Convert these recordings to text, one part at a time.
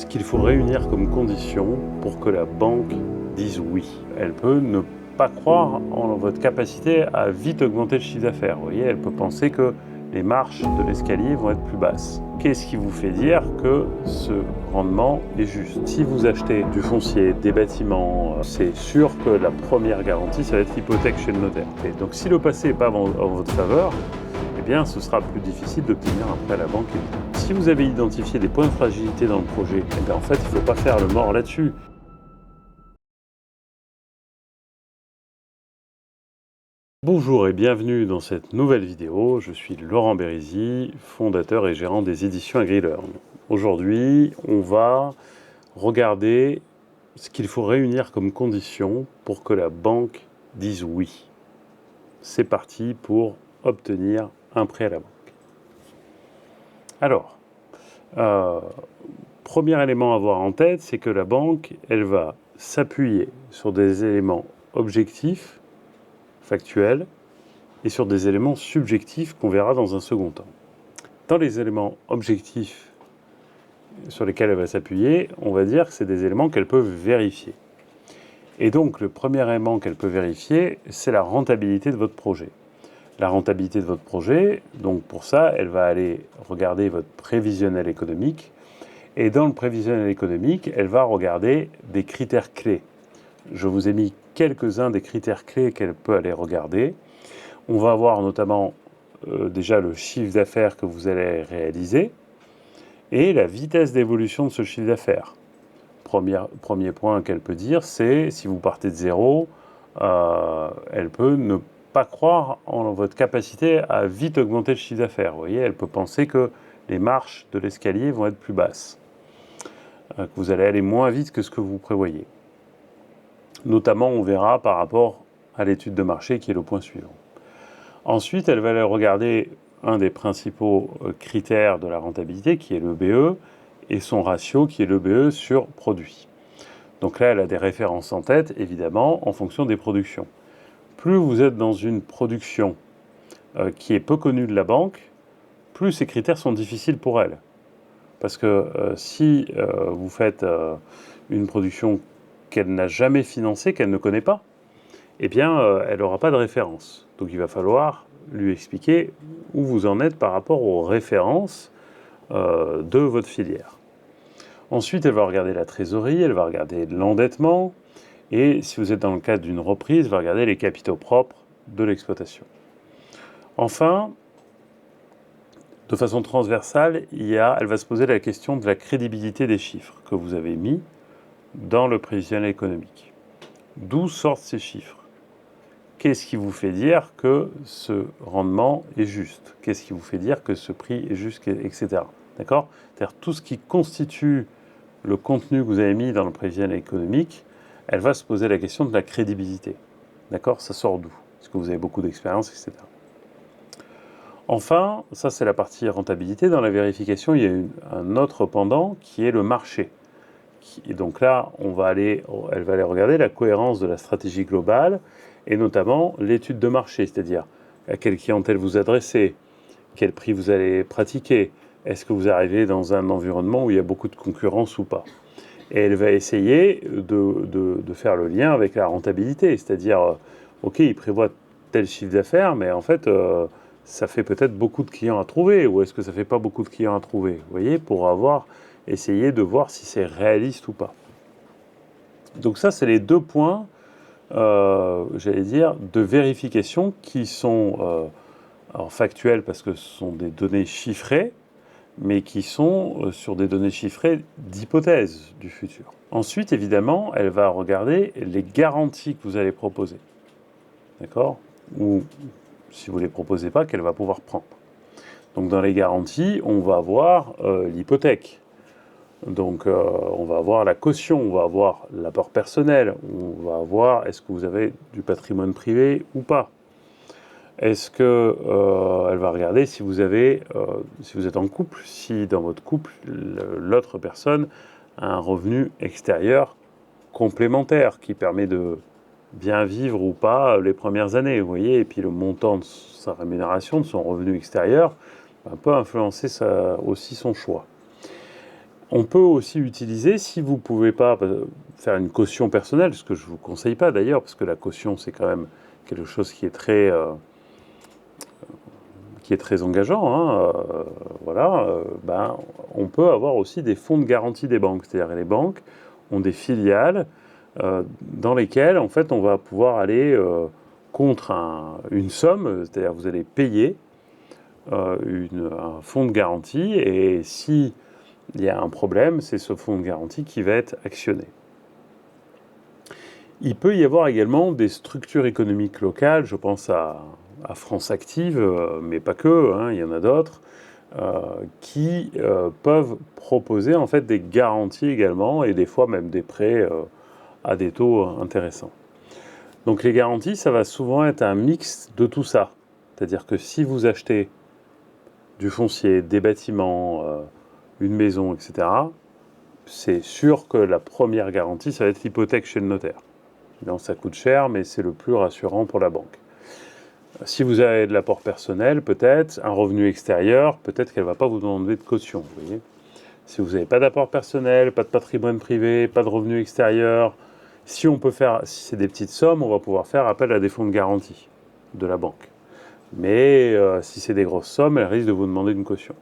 ce qu'il faut réunir comme condition pour que la banque dise oui. Elle peut ne pas croire en votre capacité à vite augmenter le chiffre d'affaires. Vous voyez, elle peut penser que les marches de l'escalier vont être plus basses. Qu'est-ce qui vous fait dire que ce rendement est juste? Si vous achetez du foncier, des bâtiments, c'est sûr que la première garantie, ça va être l'hypothèque chez le notaire. Et donc si le passé n'est pas en votre faveur, eh bien, ce sera plus difficile d'obtenir un prêt à la banque. Si vous avez identifié des points de fragilité dans le projet, eh bien, en fait, il ne faut pas faire le mort là-dessus. Bonjour et bienvenue dans cette nouvelle vidéo. Je suis Laurent Bérisy, fondateur et gérant des éditions AgriLearn. Aujourd'hui, on va regarder ce qu'il faut réunir comme condition pour que la banque dise oui. C'est parti pour obtenir un prêt à la banque. Alors, premier élément à avoir en tête, c'est que la banque, elle va s'appuyer sur des éléments objectifs, factuels, et sur des éléments subjectifs qu'on verra dans un second temps. Dans les éléments objectifs sur lesquels elle va s'appuyer, on va dire que c'est des éléments qu'elle peut vérifier. Et donc, le premier élément qu'elle peut vérifier, c'est la rentabilité de votre projet. La rentabilité de votre projet, donc pour ça, elle va aller regarder votre prévisionnel économique. Et dans le prévisionnel économique, elle va regarder des critères clés. Je vous ai mis quelques-uns des critères clés qu'elle peut aller regarder. On va voir notamment déjà le chiffre d'affaires que vous allez réaliser et la vitesse d'évolution de ce chiffre d'affaires. Premier point qu'elle peut dire, c'est si vous partez de zéro, elle peut ne pas croire en votre capacité à vite augmenter le chiffre d'affaires. Vous voyez, elle peut penser que les marches de l'escalier vont être plus basses, que vous allez aller moins vite que ce que vous prévoyez. Notamment, on verra par rapport à l'étude de marché qui est le point suivant. Ensuite, elle va aller regarder un des principaux critères de la rentabilité qui est l'EBE et son ratio qui est l'EBE sur produit. Donc là, elle a des références en tête, évidemment, en fonction des productions. Plus vous êtes dans une production qui est peu connue de la banque, plus ces critères sont difficiles pour elle. Parce que si vous faites une production qu'elle n'a jamais financée, qu'elle ne connaît pas, eh bien, elle n'aura pas de référence. Donc il va falloir lui expliquer où vous en êtes par rapport aux références de votre filière. Ensuite, elle va regarder la trésorerie, elle va regarder l'endettement, et si vous êtes dans le cadre d'une reprise, elle va regarder les capitaux propres de l'exploitation. Enfin, de façon transversale, elle va se poser la question de la crédibilité des chiffres que vous avez mis dans le prévisionnel économique. D'où sortent ces chiffres? Qu'est-ce qui vous fait dire que ce rendement est juste? Qu'est-ce qui vous fait dire que ce prix est juste, etc. D'accord? C'est-à-dire tout ce qui constitue le contenu que vous avez mis dans le prévisionnel économique, elle va se poser la question de la crédibilité. D'accord? Ça sort d'où? Est-ce que vous avez beaucoup d'expérience, etc. Enfin, ça c'est la partie rentabilité. Dans la vérification, il y a un autre pendant qui est le marché. Et donc là, elle va aller regarder la cohérence de la stratégie globale et notamment l'étude de marché, c'est-à-dire à quelle clientèle vous adressez, quel prix vous allez pratiquer, est-ce que vous arrivez dans un environnement où il y a beaucoup de concurrence ou pas. Et elle va essayer de faire le lien avec la rentabilité, c'est-à-dire, ok, il prévoit tel chiffre d'affaires, mais en fait, ça fait peut-être beaucoup de clients à trouver, ou est-ce que ça ne fait pas beaucoup de clients à trouver? Vous voyez, pour essayer de voir si c'est réaliste ou pas. Donc ça, c'est les deux points, j'allais dire, de vérification qui sont alors factuels parce que ce sont des données chiffrées, mais qui sont sur des données chiffrées d'hypothèse du futur. Ensuite, évidemment, elle va regarder les garanties que vous allez proposer. D'accord? Ou si vous ne les proposez pas, qu'elle va pouvoir prendre. Donc dans les garanties, on va avoir l'hypothèque. Donc on va avoir la caution, on va avoir l'apport personnel, on va avoir est-ce que vous avez du patrimoine privé ou pas. Est-ce que elle va regarder si vous êtes en couple, si dans votre couple l'autre personne a un revenu extérieur complémentaire qui permet de bien vivre ou pas les premières années, vous voyez, et puis le montant de sa rémunération, de son revenu extérieur, peut influencer aussi son choix. On peut aussi utiliser, si vous ne pouvez pas faire une caution personnelle, ce que je ne vous conseille pas d'ailleurs, parce que la caution c'est quand même quelque chose qui est très engageant, hein, voilà, on peut avoir aussi des fonds de garantie des banques. C'est-à-dire que les banques ont des filiales dans lesquelles en fait on va pouvoir aller contre une somme, c'est-à-dire vous allez payer un fonds de garantie, et si il y a un problème, c'est ce fonds de garantie qui va être actionné. Il peut y avoir également des structures économiques locales, je pense à France Active, mais pas que, hein, il y en a d'autres, qui peuvent proposer en fait des garanties également, et des fois même des prêts à des taux intéressants. Donc les garanties, ça va souvent être un mix de tout ça. C'est-à-dire que si vous achetez du foncier, des bâtiments, une maison, etc., c'est sûr que la première garantie, ça va être l'hypothèque chez le notaire. Donc ça coûte cher, mais c'est le plus rassurant pour la banque. Si vous avez de l'apport personnel, peut-être, un revenu extérieur, peut-être qu'elle ne va pas vous demander de caution. Vous voyez. Si vous n'avez pas d'apport personnel, pas de patrimoine privé, pas de revenu extérieur, si c'est des petites sommes, on va pouvoir faire appel à des fonds de garantie de la banque. Mais si c'est des grosses sommes, elle risque de vous demander une caution.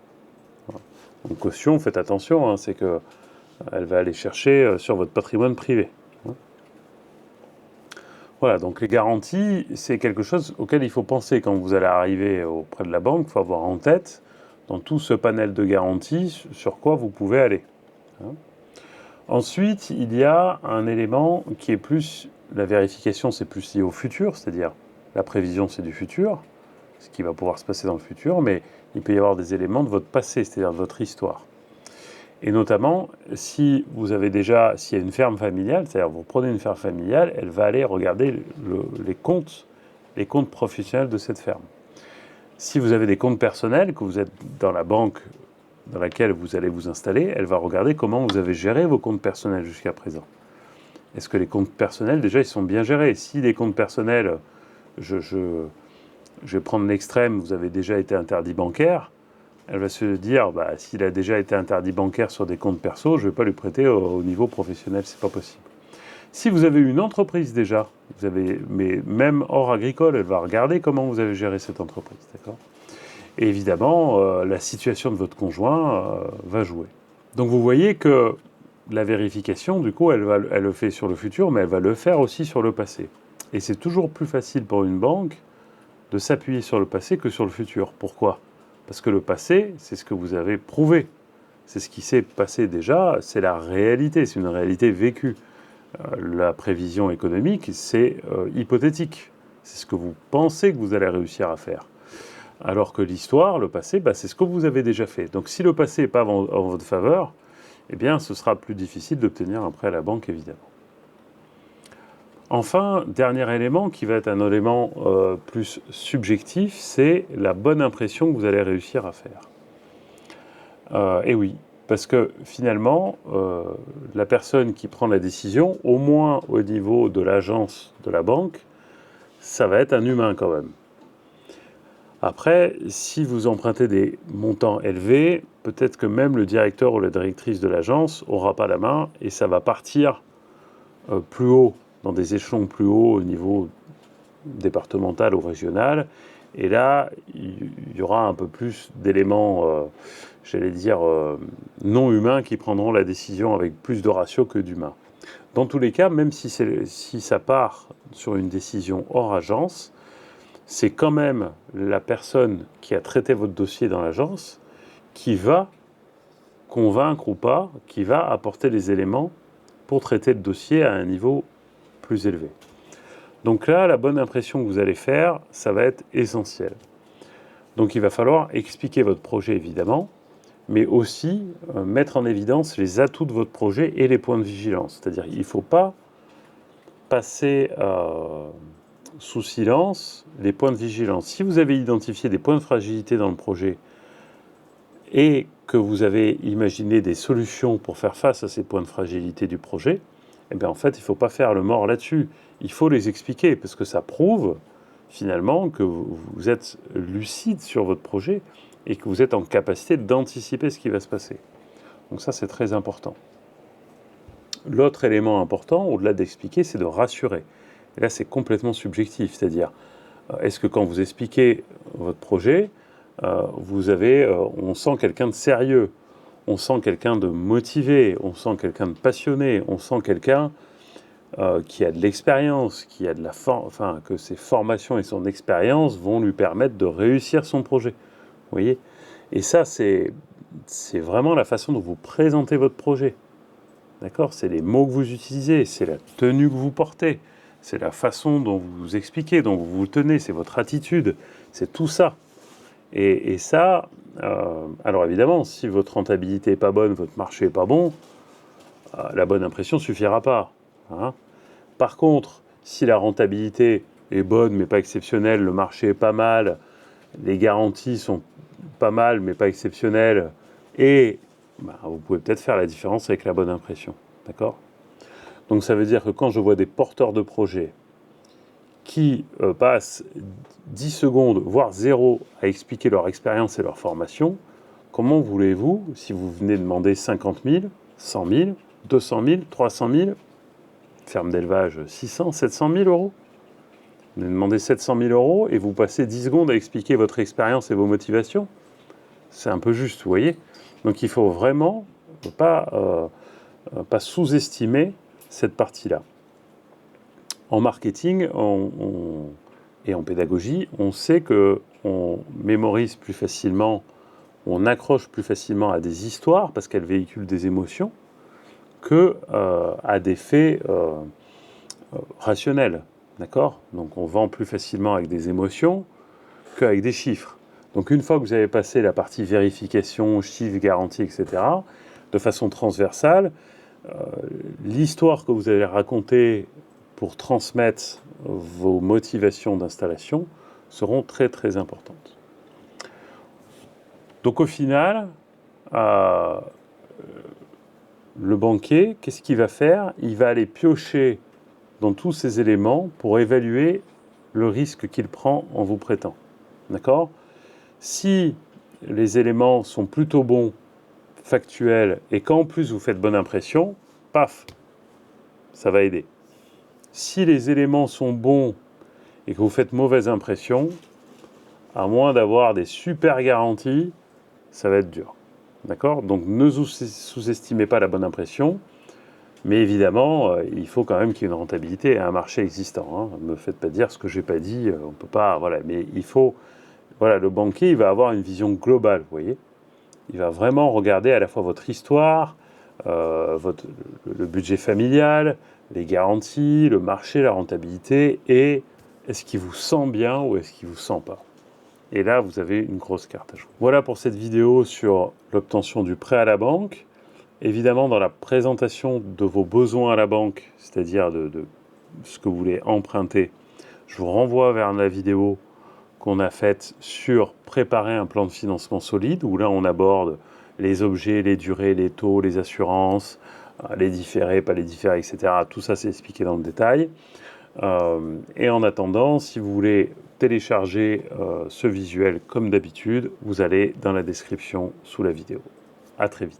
Voilà. Donc caution, faites attention, hein, c'est qu'elle va aller chercher sur votre patrimoine privé. Voilà, donc les garanties, c'est quelque chose auquel il faut penser quand vous allez arriver auprès de la banque. Il faut avoir en tête, dans tout ce panel de garanties, sur quoi vous pouvez aller. Ensuite, il y a un élément qui est plus, la vérification, c'est plus lié au futur, c'est-à-dire la prévision, c'est du futur, ce qui va pouvoir se passer dans le futur, mais il peut y avoir des éléments de votre passé, c'est-à-dire de votre histoire. Et notamment, s'il y a une ferme familiale, c'est-à-dire vous prenez une ferme familiale, elle va aller regarder les comptes professionnels de cette ferme. Si vous avez des comptes personnels, que vous êtes dans la banque dans laquelle vous allez vous installer, elle va regarder comment vous avez géré vos comptes personnels jusqu'à présent. Est-ce que les comptes personnels, déjà, ils sont bien gérés? Si les comptes personnels, je vais prendre l'extrême, vous avez déjà été interdit bancaire, elle va se dire, s'il a déjà été interdit bancaire sur des comptes perso, je ne vais pas lui prêter au niveau professionnel, c'est pas possible. Si vous avez une entreprise déjà, mais même hors agricole, elle va regarder comment vous avez géré cette entreprise, d'accord? Et évidemment, la situation de votre conjoint va jouer. Donc vous voyez que la vérification, du coup, elle le fait sur le futur, mais elle va le faire aussi sur le passé. Et c'est toujours plus facile pour une banque de s'appuyer sur le passé que sur le futur. Pourquoi ? Parce que le passé, c'est ce que vous avez prouvé. C'est ce qui s'est passé déjà, c'est la réalité, c'est une réalité vécue. La prévision économique, c'est hypothétique. C'est ce que vous pensez que vous allez réussir à faire. Alors que l'histoire, le passé, c'est ce que vous avez déjà fait. Donc si le passé n'est pas en votre faveur, eh bien ce sera plus difficile d'obtenir un prêt à la banque, évidemment. Enfin, dernier élément qui va être un élément plus subjectif, c'est la bonne impression que vous allez réussir à faire. Et oui, parce que finalement, la personne qui prend la décision, au moins au niveau de l'agence de la banque, ça va être un humain quand même. Après, si vous empruntez des montants élevés, peut-être que même le directeur ou la directrice de l'agence n'aura pas la main et ça va partir plus haut, dans des échelons plus hauts au niveau départemental ou régional. Et là, il y aura un peu plus d'éléments, non humains qui prendront la décision avec plus de ratio que d'humains. Dans tous les cas, même si ça part sur une décision hors agence, c'est quand même la personne qui a traité votre dossier dans l'agence qui va convaincre ou pas, qui va apporter les éléments pour traiter le dossier à un niveau plus élevé. Donc là, la bonne impression que vous allez faire, ça va être essentiel. Donc il va falloir expliquer votre projet, évidemment, mais aussi mettre en évidence les atouts de votre projet et les points de vigilance. C'est-à-dire qu'il ne faut pas passer sous silence les points de vigilance. Si vous avez identifié des points de fragilité dans le projet et que vous avez imaginé des solutions pour faire face à ces points de fragilité du projet, eh bien en fait, il ne faut pas faire le mort là-dessus. Il faut les expliquer, parce que ça prouve finalement que vous êtes lucide sur votre projet et que vous êtes en capacité d'anticiper ce qui va se passer. Donc ça, c'est très important. L'autre élément important, au-delà d'expliquer, c'est de rassurer. Et là, c'est complètement subjectif, c'est-à-dire, est-ce que quand vous expliquez votre projet, on sent quelqu'un de sérieux, on sent quelqu'un de motivé, on sent quelqu'un de passionné, on sent quelqu'un qui a de l'expérience, qui a que ses formations et son expérience vont lui permettre de réussir son projet. Vous voyez ? Et ça, c'est vraiment la façon dont vous présentez votre projet. D'accord ? C'est les mots que vous utilisez, c'est la tenue que vous portez, c'est la façon dont vous expliquez, dont vous vous tenez, c'est votre attitude, c'est tout ça. Et ça, alors évidemment, si votre rentabilité n'est pas bonne, votre marché n'est pas bon, la bonne impression ne suffira pas. Hein. Par contre, si la rentabilité est bonne mais pas exceptionnelle, le marché est pas mal, les garanties sont pas mal mais pas exceptionnelles, et vous pouvez peut-être faire la différence avec la bonne impression. D'accord ? Donc ça veut dire que quand je vois des porteurs de projets qui passent 10 secondes, voire 0, à expliquer leur expérience et leur formation, comment voulez-vous, si vous venez demander 50 000, 100 000, 200 000, 300 000, ferme d'élevage 600, 700 000 euros. Vous demandez 700 000 euros et vous passez 10 secondes à expliquer votre expérience et vos motivations. C'est un peu juste, vous voyez. Donc il faut vraiment pas sous-estimer cette partie-là. En marketing et en pédagogie, on sait qu'on mémorise plus facilement, on accroche plus facilement à des histoires parce qu'elles véhiculent des émotions que à des faits rationnels. D'accord ? Donc on vend plus facilement avec des émotions qu'avec des chiffres. Donc une fois que vous avez passé la partie vérification, chiffres, garantie, etc., de façon transversale, l'histoire que vous allez raconter pour transmettre vos motivations d'installation seront très très importantes. Donc au final, le banquier, qu'est-ce qu'il va faire ? Il va aller piocher dans tous ces éléments pour évaluer le risque qu'il prend en vous prêtant. D'accord ? Si les éléments sont plutôt bons, factuels, et qu'en plus vous faites bonne impression, paf, ça va aider. Si les éléments sont bons et que vous faites mauvaise impression, à moins d'avoir des super garanties, ça va être dur. D'accord ? Donc ne sous-estimez pas la bonne impression, mais évidemment, il faut quand même qu'il y ait une rentabilité et un marché existant. Ne me faites pas dire ce que je n'ai pas dit, on peut pas, voilà, mais il faut, voilà, le banquier, il va avoir une vision globale, vous voyez ? Il va vraiment regarder à la fois votre histoire, le budget familial, les garanties, le marché, la rentabilité, et est-ce qu'il vous sent bien ou est-ce qu'il ne vous sent pas ? Et là, vous avez une grosse carte à jouer. Voilà pour cette vidéo sur l'obtention du prêt à la banque. Évidemment, dans la présentation de vos besoins à la banque, c'est-à-dire de ce que vous voulez emprunter, je vous renvoie vers la vidéo qu'on a faite sur préparer un plan de financement solide, où là on aborde les objets, les durées, les taux, les assurances, les différés, pas les différés, etc. Tout ça c'est expliqué dans le détail. Et en attendant, si vous voulez télécharger ce visuel comme d'habitude, vous allez dans la description sous la vidéo. À très vite.